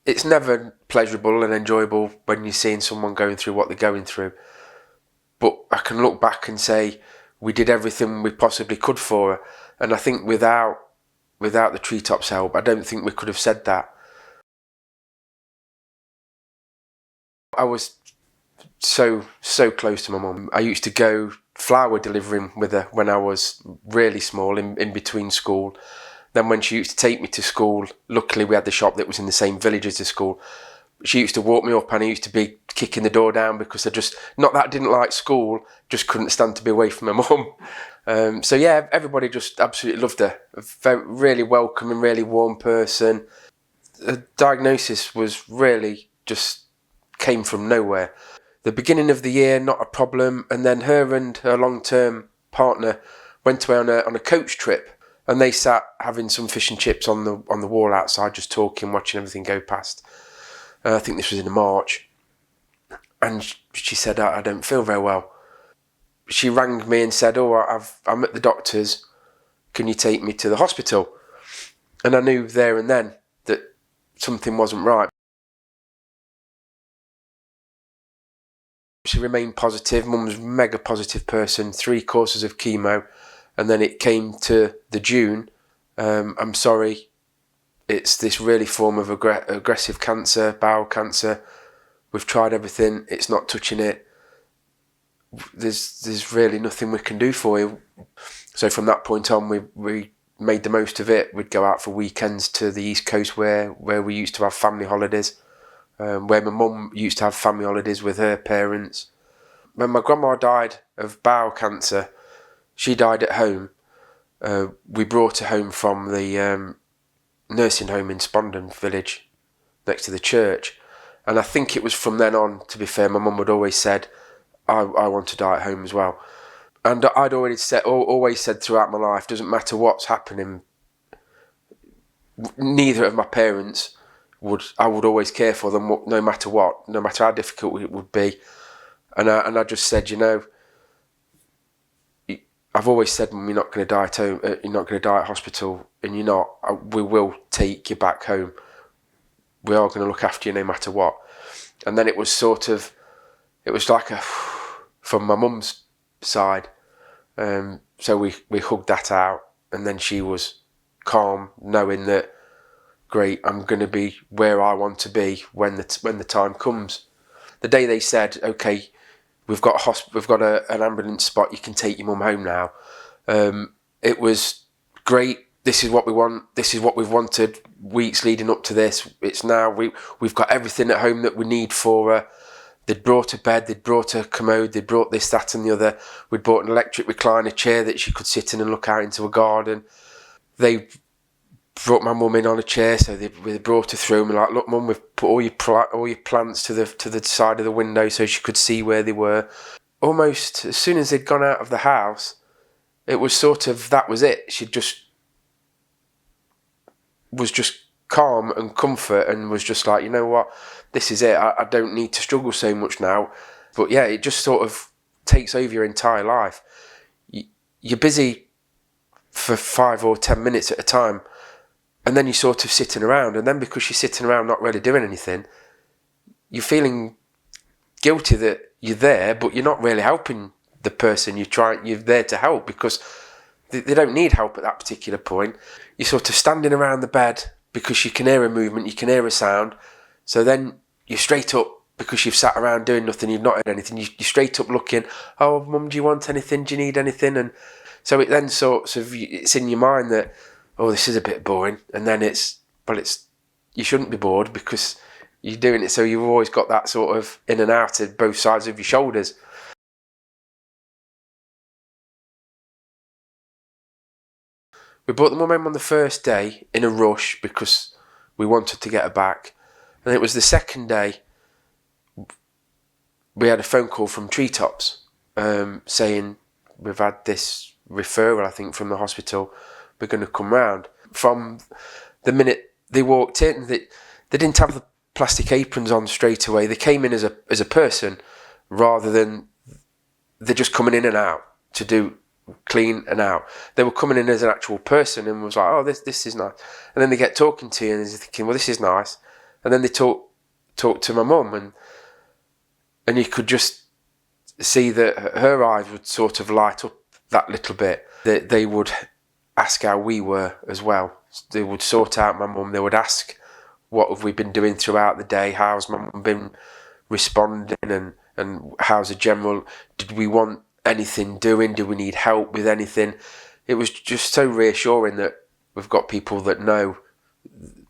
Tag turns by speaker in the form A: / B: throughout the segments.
A: it's never pleasurable and enjoyable when you're seeing someone going through what they're going through. But I can look back and say we did everything we possibly could for her. And I think without the Treetops help, I don't think we could have said that. I was so close to my mum. I used to go flower delivering with her when I was really small, in between school. Then when she used to take me to school, luckily we had the shop that was in the same village as the school. She used to walk me up and I used to be kicking the door down because not that I didn't like school, just couldn't stand to be away from my mum. So yeah, everybody just absolutely loved her. A really welcoming, really warm person. The diagnosis was really just came from nowhere. The beginning of the year, not a problem, and then her and her long-term partner went away on a coach trip, and they sat having some fish and chips on the wall outside, just talking, watching everything go past. I think this was in March, and she said, I don't feel very well. She rang me and said, I'm at the doctor's, can you take me to the hospital? And I knew there and then that something wasn't right. She remained positive. Mum was a mega positive person, 3 courses of chemo, and then it came to the June. I'm sorry, it's this really form of aggressive cancer, bowel cancer. We've tried everything, it's not touching it. There's really nothing we can do for you. So from that point on, we made the most of it. We'd go out for weekends to the East Coast where we used to have family holidays. Where my mum used to have family holidays with her parents. When my grandma died of bowel cancer, she died at home. We brought her home from the nursing home in Spondon village, next to the church. And I think it was from then on, to be fair, my mum had always said, I want to die at home as well. And I'd always said throughout my life, doesn't matter what's happening, neither of my parents I would always care for them, no matter what, no matter how difficult it would be. And I just said, I've always said, Mum, you're not going to die at home, you're not going to die at hospital, and you're not. We will take you back home. We are going to look after you no matter what. And then it was like from my mum's side. So we hugged that out, and then she was calm, knowing that, great, I'm going to be where I want to be when the time comes. The day they said, okay, we've got an ambulance spot, you can take your mum home now. It was great. This is what we want. This is what we've wanted weeks leading up to this. It's now we've got everything at home that we need for her. They'd brought a bed, they'd brought a commode, they'd brought this, that, and the other. We'd bought an electric recliner chair that she could sit in and look out into a garden. They brought my mum in on a chair, so they brought her through and were like, look, Mum, we've put all your plants to the side of the window so she could see where they were. Almost as soon as they'd gone out of the house, it was that was it. She was just calm and comfort, and was just like, you know what, this is it. I don't need to struggle so much now. But yeah, it just sort of takes over your entire life. You're busy for 5 or 10 minutes at a time, and then you're sort of sitting around, and then because you're sitting around not really doing anything, you're feeling guilty that you're there, but you're not really helping the person you're there to help, because they don't need help at that particular point. You're sort of standing around the bed because you can hear a movement, you can hear a sound, so then you're straight up because you've sat around doing nothing, you've not heard anything, you're straight up looking, oh, Mum, do you want anything, do you need anything? And so it then it's in your mind that, oh, this is a bit boring, and then you shouldn't be bored because you're doing it, so you've always got that sort of in and out at both sides of your shoulders. We brought the mum home on the first day in a rush because we wanted to get her back, and it was the second day we had a phone call from Treetops saying we've had this referral, I think, from the hospital, we're going to come round. From the minute they walked in, they didn't have the plastic aprons on straight away. They came in as a person, rather than they're just coming in and out to do clean and out. They were coming in as an actual person, and was like, oh, this is nice. And then they get talking to you, and they're thinking, well, this is nice. And then they talked to my mum, and you could just see that her eyes would sort of light up that little bit. That they would ask how we were as well. They would sort out my mum. They would ask, what have we been doing throughout the day? How's my mum been responding? And how's the general? Did we want anything doing? Do we need help with anything? It was just so reassuring that we've got people that know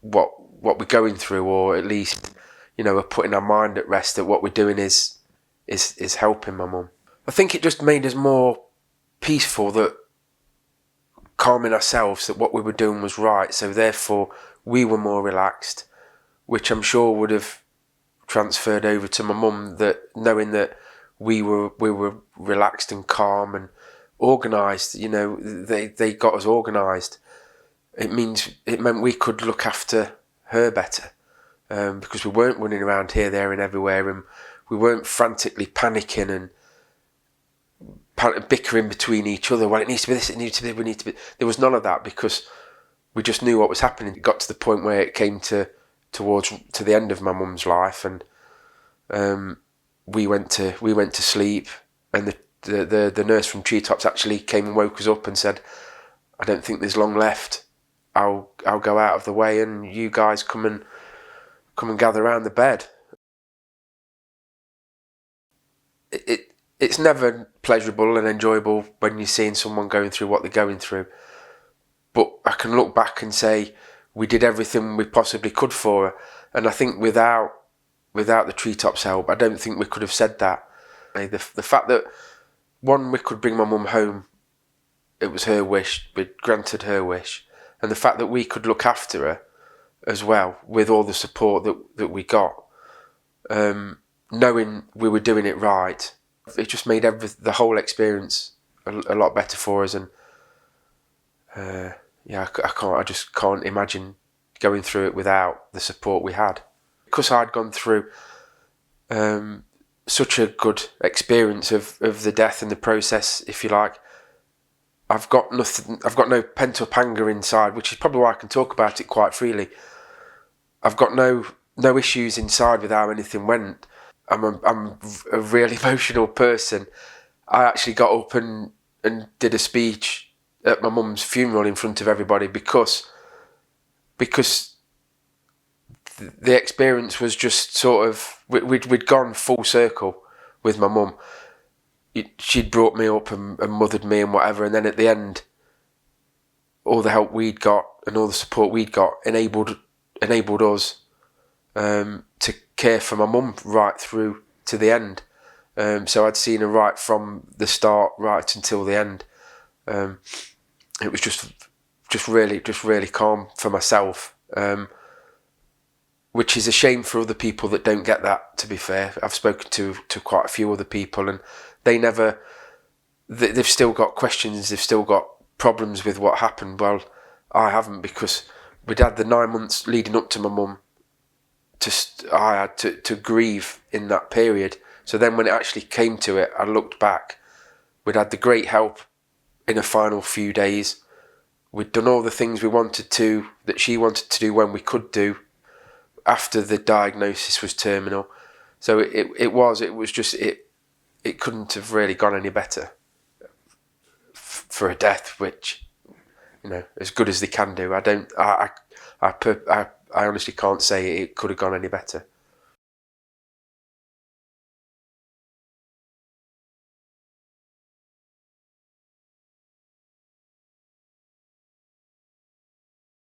A: what we're going through, or at least, are putting our mind at rest that what we're doing is helping my mum. I think it just made us more peaceful, that calming ourselves that what we were doing was right, so therefore we were more relaxed, which I'm sure would have transferred over to my mum, that knowing that we were relaxed and calm and organised. They got us organised. It meant we could look after her better, because we weren't running around here, there and everywhere, and we weren't frantically panicking and bickering between each other. Well, it needs to be this, it needs to be, we need to be. There was none of that, because we just knew what was happening. It got to the point where it came to the end of my mum's life, and we went to sleep, and the nurse from Treetops actually came and woke us up and said, I don't think there's long left. I'll go out of the way, and you guys come and gather around the bed. It's never pleasurable and enjoyable when you're seeing someone going through what they're going through. But I can look back and say we did everything we possibly could for her. And I think without the Treetops help, I don't think we could have said that. The fact that, one, we could bring my mum home, it was her wish, we'd granted her wish. And the fact that we could look after her as well, with all the support that we got, knowing we were doing it right, it just made the whole experience a lot better for us. And I just can't imagine going through it without the support we had. Because I'd gone through such a good experience of the death and the process, if you like, I've got no pent up anger inside, which is probably why I can talk about it quite freely. I've got no issues inside with how anything went. I'm a really emotional person. I actually got up and did a speech at my mum's funeral in front of everybody, because the experience was just sort of, we'd gone full circle with my mum. She'd brought me up and mothered me and whatever, and then at the end, all the help we'd got and all the support we'd got enabled us to care for my mum right through to the end. So I'd seen her right from the start right until the end. It was just really calm for myself, which is a shame for other people that don't get that, to be fair. I've spoken to quite a few other people, and they've still got questions, they've still got problems with what happened. Well, I haven't, because we'd had the 9 months leading up to my mum. I had to grieve in that period. So then when it actually came to it, I looked back. We'd had the great help in the final few days. We'd done all the things that she wanted to do when we could do, after the diagnosis was terminal. So it couldn't have really gone any better for a death, which, as good as they can do. I honestly can't say it could have gone any better.